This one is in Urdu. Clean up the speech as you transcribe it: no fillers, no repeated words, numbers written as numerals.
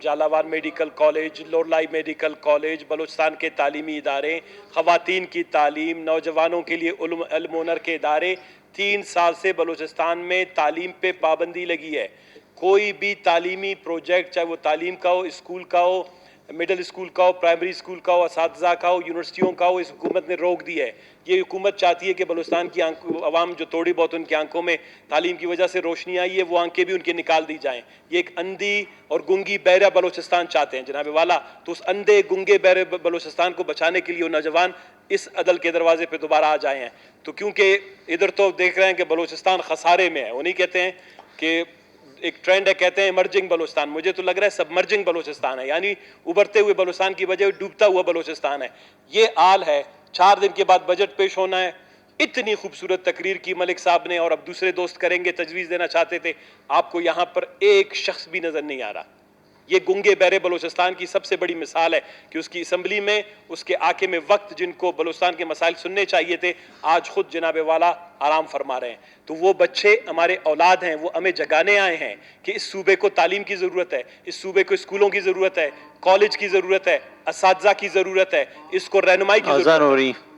جالاوان medical college, Loralai medical college, Balochistan کے تعلیمی ادارے، خواتین کی تعلیم، نوجوانوں کے لیے علم و ہنر کے ادارے، 3 سال سے بلوچستان میں تعلیم پہ پابندی لگی ہے۔ کوئی بھی تعلیمی پروجیکٹ، چاہے وہ تعلیم کا ہو، اسکول کا ہو، مڈل اسکول کا ہو، پرائمری اسکول کا ہو، اساتذہ کا ہو، یونیورسٹیوں کا ہو، اس حکومت نے روک دی ہے۔ یہ حکومت چاہتی ہے کہ بلوچستان کی عوام جو تھوڑی بہت ان کی آنکھوں میں تعلیم کی وجہ سے روشنی آئی ہے، وہ آنکھیں بھی ان کے نکال دی جائیں۔ یہ ایک اندھی اور گنگی بہرہ بلوچستان چاہتے ہیں جناب والا، تو اس اندھے گنگے بہرے بلوچستان کو بچانے کے لیے وہ نوجوان اس عدل کے دروازے پہ دوبارہ آ جائے ہیں۔ تو کیونکہ ادھر تو دیکھ رہے ہیں کہ بلوچستان خسارے میں ہے، وہ نہیں کہتے ہیں کہ ایک ٹرینڈ ہے، کہتے ہیں ایمرجنگ بلوچستان، مجھے تو لگ رہا ہے سبمرجنگ بلوچستان ہے، یعنی ابھرتے ہوئے بلوچستان کی وجہ ڈوبتا ہوا بلوچستان ہے۔ یہ حال ہے۔ 4 دن کے بعد بجٹ پیش ہونا ہے۔ اتنی خوبصورت تقریر کی ملک صاحب نے، اور اب دوسرے دوست کریں گے، تجویز دینا چاہتے تھے، آپ کو یہاں پر ایک شخص بھی نظر نہیں آ رہا۔ یہ گنگے بہرے بلوچستان کی سب سے بڑی مثال ہے کہ اس کی اسمبلی میں اس کے آکے میں وقت جن کو بلوچستان کے مسائل سننے چاہیے تھے، آج خود جناب والا آرام فرما رہے ہیں۔ تو وہ بچے ہمارے اولاد ہیں، وہ ہمیں جگانے آئے ہیں کہ اس صوبے کو تعلیم کی ضرورت ہے، اس صوبے کو اسکولوں کی ضرورت ہے، کالج کی ضرورت ہے، اساتذہ کی ضرورت ہے، اس کو رہنمائی کی ضرورت ہے۔